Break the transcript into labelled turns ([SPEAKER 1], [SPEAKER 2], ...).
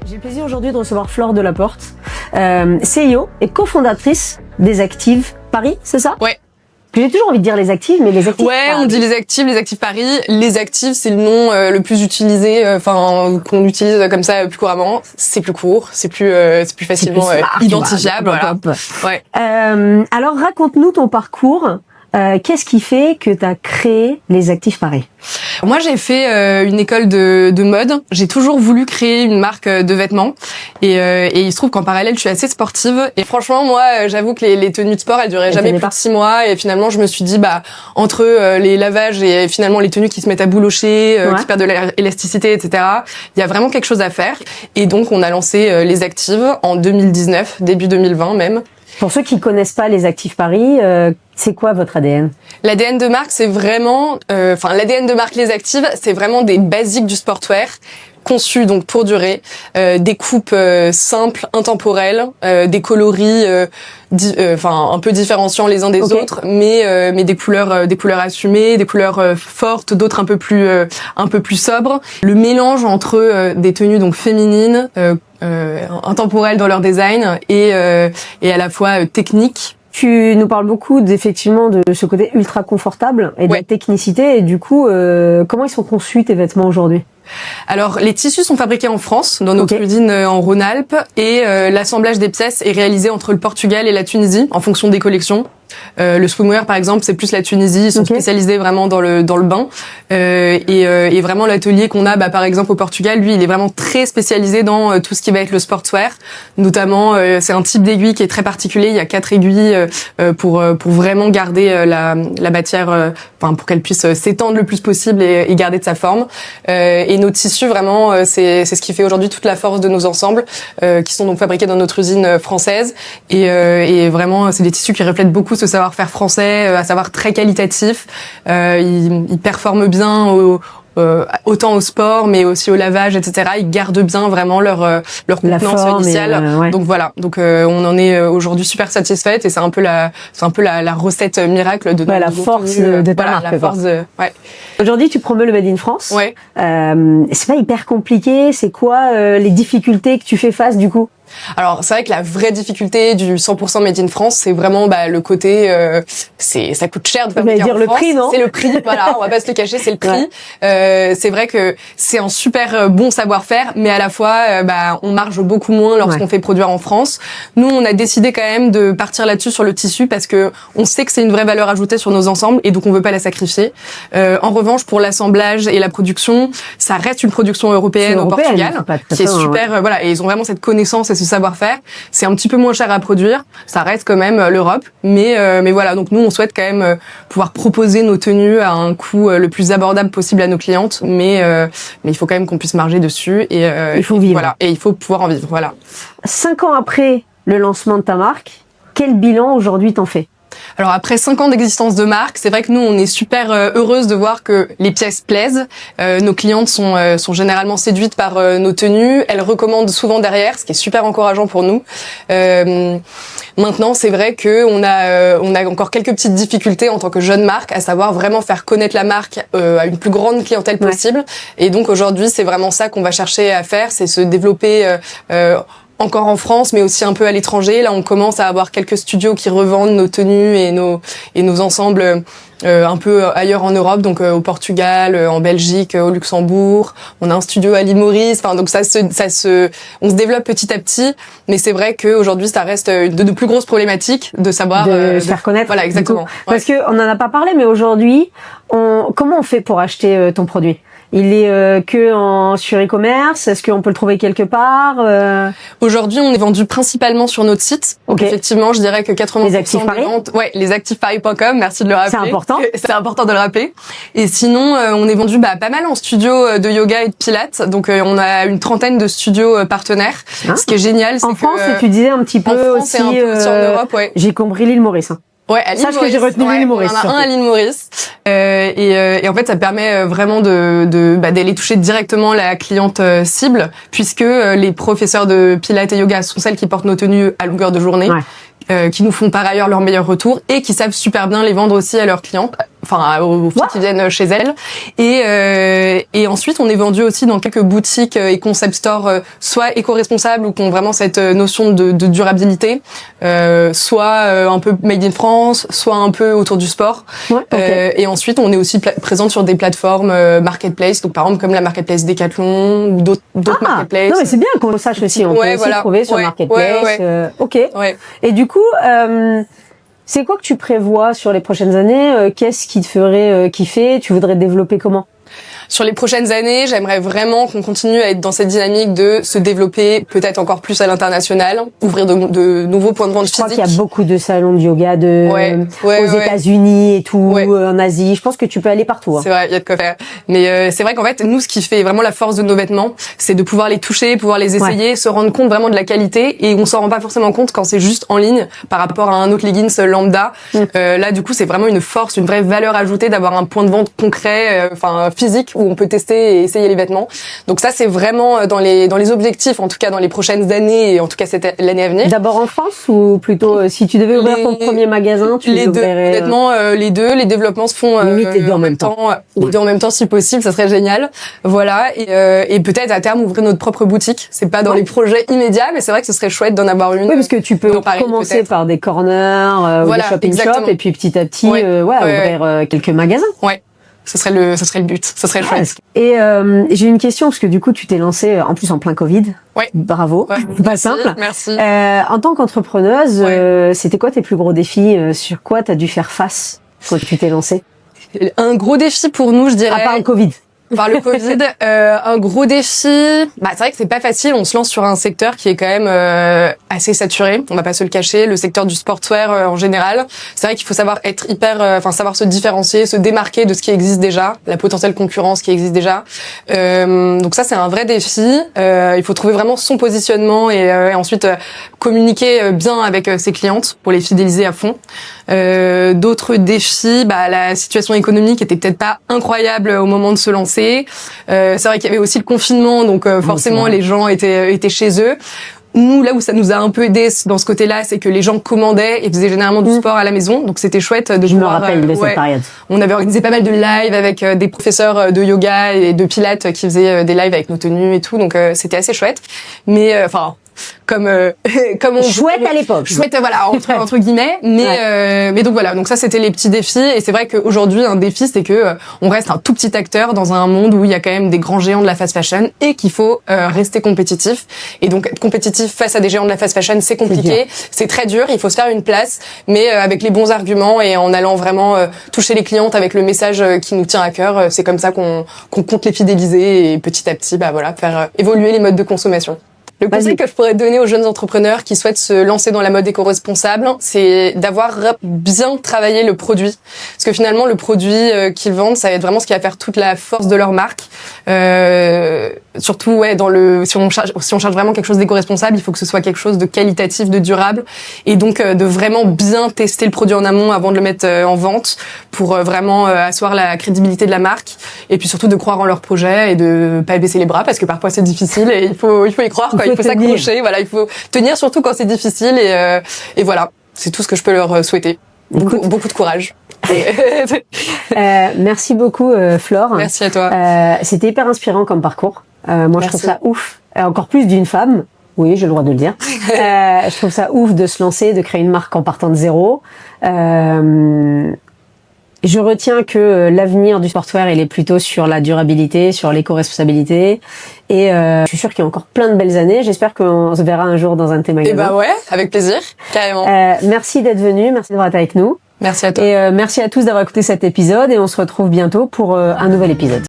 [SPEAKER 1] J'ai le plaisir aujourd'hui de recevoir Flore Delaporte, CEO et cofondatrice des Actives Paris, c'est ça?
[SPEAKER 2] Ouais.
[SPEAKER 1] J'ai toujours envie de dire les Actives, mais les Actives
[SPEAKER 2] Ouais,
[SPEAKER 1] Paris.
[SPEAKER 2] on dit les Actives Paris. Les Actives, c'est le nom le plus utilisé, qu'on utilise comme ça plus couramment. C'est plus court, c'est plus facilement identifiable. Voilà. Ouais.
[SPEAKER 1] Alors raconte-nous ton parcours. Qu'est-ce qui fait que tu as créé les Actives Paris?
[SPEAKER 2] Moi, j'ai fait une école de mode. J'ai toujours voulu créer une marque de vêtements. Et il se trouve qu'en parallèle, je suis assez sportive. Et franchement, moi, j'avoue que les tenues de sport, elles duraient jamais plus de 6 mois. Et finalement, je me suis dit, entre les lavages et finalement les tenues qui se mettent à boulocher, qui perdent de l'élasticité, etc., il y a vraiment quelque chose à faire. Et donc, on a lancé les Actives en 2019, début 2020 même.
[SPEAKER 1] Pour ceux qui connaissent pas les Actives Paris, c'est quoi votre ADN?
[SPEAKER 2] L'ADN de marque, c'est vraiment, l'ADN de marque Les Actives, c'est vraiment des basiques du sportwear conçus donc pour durer, des coupes simples, intemporelles, des coloris un peu différenciants les uns des autres, mais des couleurs assumées, des couleurs fortes, d'autres un peu plus sobres. Le mélange entre des tenues donc féminines, intemporelles dans leur design et à la fois techniques.
[SPEAKER 1] Tu nous parles beaucoup effectivement de ce côté ultra confortable et de la technicité, et du coup, comment ils sont conçus tes vêtements aujourd'hui?
[SPEAKER 2] Alors, les tissus sont fabriqués en France, dans notre usine en Rhône-Alpes, et l'assemblage des pièces est réalisé entre le Portugal et la Tunisie, en fonction des collections. Le swimwear, par exemple, c'est plus la Tunisie, ils sont spécialisés vraiment dans le bain. Et vraiment, l'atelier qu'on a, par exemple, au Portugal, lui, il est vraiment très spécialisé dans tout ce qui va être le sportswear. Notamment, c'est un type d'aiguille qui est très particulier. Il y a 4 aiguilles pour vraiment garder la matière, pour qu'elle puisse s'étendre le plus possible et garder de sa forme. Et nos tissus, vraiment, c'est ce qui fait aujourd'hui toute la force de nos ensembles, qui sont donc fabriqués dans notre usine française. Et vraiment, c'est des tissus qui reflètent beaucoup ce savoir-faire français, à savoir très qualitatif. Ils performent bien autant au sport, mais aussi au lavage, etc. Ils gardent bien vraiment leur contenance initiale. Donc voilà. Donc on en est aujourd'hui super satisfaite, et c'est un peu la recette miracle de
[SPEAKER 1] la force de ta marque.
[SPEAKER 2] La force de,
[SPEAKER 1] Aujourd'hui, tu promeus le Made in France.
[SPEAKER 2] Ouais.
[SPEAKER 1] C'est pas hyper compliqué. C'est quoi les difficultés que tu fais face du coup?
[SPEAKER 2] Alors, c'est vrai que la vraie difficulté du 100% Made in France, c'est vraiment le côté ça coûte cher de fabriquer en France.
[SPEAKER 1] Le prix, non?
[SPEAKER 2] C'est le prix, voilà, on va pas se le cacher, c'est le prix. C'est vrai que c'est un super bon savoir-faire, mais à la fois on marge beaucoup moins lorsqu'on fait produire en France. Nous, on a décidé quand même de partir là-dessus sur le tissu, parce que on sait que c'est une vraie valeur ajoutée sur nos ensembles, et donc on veut pas la sacrifier. En revanche, pour l'assemblage et la production, ça reste une production européenne au Portugal, qui est super et ils ont vraiment cette connaissance et ce savoir-faire. C'est un petit peu moins cher à produire, ça reste quand même l'Europe, mais voilà, donc nous on souhaite quand même pouvoir proposer nos tenues à un coût le plus abordable possible à nos clientes, mais il faut quand même qu'on puisse marger dessus, et
[SPEAKER 1] il faut vivre.
[SPEAKER 2] Voilà, et il faut pouvoir en vivre, voilà.
[SPEAKER 1] 5 ans après le lancement de ta marque, quel bilan aujourd'hui t'en fais?
[SPEAKER 2] Alors après 5 ans d'existence de marque, c'est vrai que nous on est super heureuses de voir que les pièces plaisent. Nos clientes sont généralement séduites par nos tenues. Elles recommandent souvent derrière, ce qui est super encourageant pour nous. Maintenant, c'est vrai que on a encore quelques petites difficultés en tant que jeune marque, à savoir vraiment faire connaître la marque à une plus grande clientèle possible. Et donc aujourd'hui, c'est vraiment ça qu'on va chercher à faire, c'est se développer encore en France, mais aussi un peu à l'étranger. Là, on commence à avoir quelques studios qui revendent nos tenues et nos ensembles un peu ailleurs en Europe, donc au Portugal, en Belgique, au Luxembourg. On a un studio à l'île Maurice. Donc on se développe petit à petit, mais c'est vrai qu'aujourd'hui, ça reste une de nos plus grosses problématiques de savoir
[SPEAKER 1] de se faire connaître.
[SPEAKER 2] Voilà, exactement.
[SPEAKER 1] Parce que on en a pas parlé, mais aujourd'hui, comment on fait pour acheter ton produit? Il est sur e-commerce? Est-ce qu'on peut le trouver quelque part?
[SPEAKER 2] Aujourd'hui, on est vendu principalement sur notre site. Donc effectivement, je dirais que 80% des ventes, lesactivesparis.com, merci de le rappeler.
[SPEAKER 1] C'est important.
[SPEAKER 2] C'est important de le rappeler. Et sinon, on est vendu pas mal en studio de yoga et de pilates. Donc on a une 30aine de studios partenaires. Ce qui est génial, c'est
[SPEAKER 1] en France, tu disais un petit peu
[SPEAKER 2] en France,
[SPEAKER 1] aussi,
[SPEAKER 2] et un peu aussi en Europe,
[SPEAKER 1] j'ai compris l'île Maurice.
[SPEAKER 2] Ouais, à l'île Maurice.
[SPEAKER 1] Sache que j'ai retenu l'île Maurice.
[SPEAKER 2] Il y en a un à l'île Maurice. Et en fait, ça permet vraiment d'aller toucher directement la cliente cible, puisque les professeurs de pilates et yoga sont celles qui portent nos tenues à longueur de journée. Qui nous font par ailleurs leur meilleur retour, et qui savent super bien les vendre aussi à leurs clients. aux filles qui viennent chez elles. Et ensuite, on est vendu aussi dans quelques boutiques et concept stores, soit éco-responsables ou qui ont vraiment cette notion de durabilité, soit un peu made in France, soit un peu autour du sport.
[SPEAKER 1] Ouais, okay.
[SPEAKER 2] Et ensuite, on est aussi présente sur des plateformes marketplace, donc par exemple comme la marketplace Decathlon ou d'autres marketplaces.
[SPEAKER 1] Non, mais c'est bien qu'on le sache aussi. On peut aussi trouver sur marketplace. Ok.
[SPEAKER 2] Ouais.
[SPEAKER 1] Et du coup, c'est quoi que tu prévois sur les prochaines années? Qu'est-ce qui te ferait kiffer? Tu voudrais développer comment?
[SPEAKER 2] Sur les prochaines années, j'aimerais vraiment qu'on continue à être dans cette dynamique de se développer peut-être encore plus à l'international, ouvrir de nouveaux points de vente physiques.
[SPEAKER 1] Je crois qu'il y a beaucoup de salons de yoga aux États-Unis et tout, en Asie. Je pense que tu peux aller partout. Hein.
[SPEAKER 2] C'est vrai, il y a de quoi faire. Mais c'est vrai qu'en fait, nous, ce qui fait vraiment la force de nos vêtements, c'est de pouvoir les toucher, pouvoir les essayer, se rendre compte vraiment de la qualité. Et on s'en rend pas forcément compte quand c'est juste en ligne par rapport à un autre leggings lambda. Là, du coup, c'est vraiment une force, une vraie valeur ajoutée d'avoir un point de vente concret, physique, où on peut tester et essayer les vêtements. Donc ça, c'est vraiment dans les objectifs, en tout cas dans les prochaines années et en tout cas l'année à venir.
[SPEAKER 1] D'abord en France ou plutôt si tu devais ouvrir ton premier magasin, tu les ouvrirais...
[SPEAKER 2] Honnêtement, les deux. Les développements se font
[SPEAKER 1] limite les deux en même temps.
[SPEAKER 2] Les deux en même temps si possible, ça serait génial. Voilà. Et peut-être à terme ouvrir notre propre boutique. C'est pas dans les projets immédiats, mais c'est vrai que ce serait chouette d'en avoir une.
[SPEAKER 1] Oui, parce que tu peux commencer par des corners ou des shopping-shops et puis petit à petit ouvrir quelques magasins.
[SPEAKER 2] Ouais. Ce serait le but. Ce serait chouette.
[SPEAKER 1] Et j'ai une question parce que du coup tu t'es lancée en plus en plein Covid.
[SPEAKER 2] Ouais.
[SPEAKER 1] Bravo.
[SPEAKER 2] Ouais.
[SPEAKER 1] Pas simple.
[SPEAKER 2] Merci.
[SPEAKER 1] En tant qu'entrepreneuse, c'était quoi tes plus gros défis? Sur quoi t'as dû faire face quand tu t'es lancée?
[SPEAKER 2] Un gros défi pour nous, je dirais.
[SPEAKER 1] À part le Covid.
[SPEAKER 2] Par le Covid, un gros défi. C'est vrai que c'est pas facile. On se lance sur un secteur qui est quand même assez saturé. On va pas se le cacher. Le secteur du sportswear en général. C'est vrai qu'il faut savoir être savoir se différencier, se démarquer de ce qui existe déjà, la potentielle concurrence qui existe déjà. Donc ça, c'est un vrai défi. Il faut trouver vraiment son positionnement et ensuite communiquer bien avec ses clientes pour les fidéliser à fond. D'autres défis, la situation économique était peut-être pas incroyable au moment de se lancer. C'est vrai qu'il y avait aussi le confinement, donc forcément les gens étaient chez eux. Nous, là où ça nous a un peu aidé dans ce côté-là, c'est que les gens commandaient et faisaient généralement du sport à la maison, donc c'était chouette de
[SPEAKER 1] Je me rappelle de cette période.
[SPEAKER 2] On avait organisé pas mal de lives avec des professeurs de yoga et de pilates qui faisaient des lives avec nos tenues et tout, donc c'était assez chouette. Mais comme on
[SPEAKER 1] chouette à l'époque.
[SPEAKER 2] Chouette, voilà, entre guillemets. Mais donc voilà, donc ça c'était les petits défis. Et c'est vrai qu'aujourd'hui un défi c'est que on reste un tout petit acteur dans un monde où il y a quand même des grands géants de la fast fashion et qu'il faut rester compétitif. Et donc être compétitif face à des géants de la fast fashion c'est compliqué, c'est très dur. Il faut se faire une place, mais avec les bons arguments et en allant vraiment toucher les clientes avec le message qui nous tient à cœur. C'est comme ça qu'on compte les fidéliser et petit à petit, faire évoluer les modes de consommation. Le conseil que je pourrais donner aux jeunes entrepreneurs qui souhaitent se lancer dans la mode éco-responsable, c'est d'avoir bien travaillé le produit. Parce que finalement, le produit qu'ils vendent, ça va être vraiment ce qui va faire toute la force de leur marque. Surtout, si on cherche vraiment quelque chose d'éco-responsable, il faut que ce soit quelque chose de qualitatif, de durable. Et donc, de vraiment bien tester le produit en amont avant de le mettre en vente pour vraiment asseoir la crédibilité de la marque. Et puis surtout de croire en leur projet et de pas baisser les bras parce que parfois c'est difficile et il faut y croire, quoi. Il faut s'accrocher, voilà, il faut tenir surtout quand c'est difficile et voilà, c'est tout ce que je peux leur souhaiter. Beaucoup de courage.
[SPEAKER 1] Merci beaucoup Flore.
[SPEAKER 2] Merci à toi.
[SPEAKER 1] C'était hyper inspirant comme parcours. Moi je trouve ça ouf, encore plus d'une femme. Oui, j'ai le droit de le dire. Je trouve ça ouf de se lancer, de créer une marque en partant de zéro. Je retiens que l'avenir du sportswear, il est plutôt sur la durabilité, sur l'éco-responsabilité. Et je suis sûre qu'il y a encore plein de belles années. J'espère qu'on se verra un jour dans un de tes magasins.
[SPEAKER 2] Ouais, avec plaisir, carrément.
[SPEAKER 1] Merci d'être venu, merci d'avoir été avec nous.
[SPEAKER 2] Merci à toi.
[SPEAKER 1] Et merci à tous d'avoir écouté cet épisode et on se retrouve bientôt pour un nouvel épisode.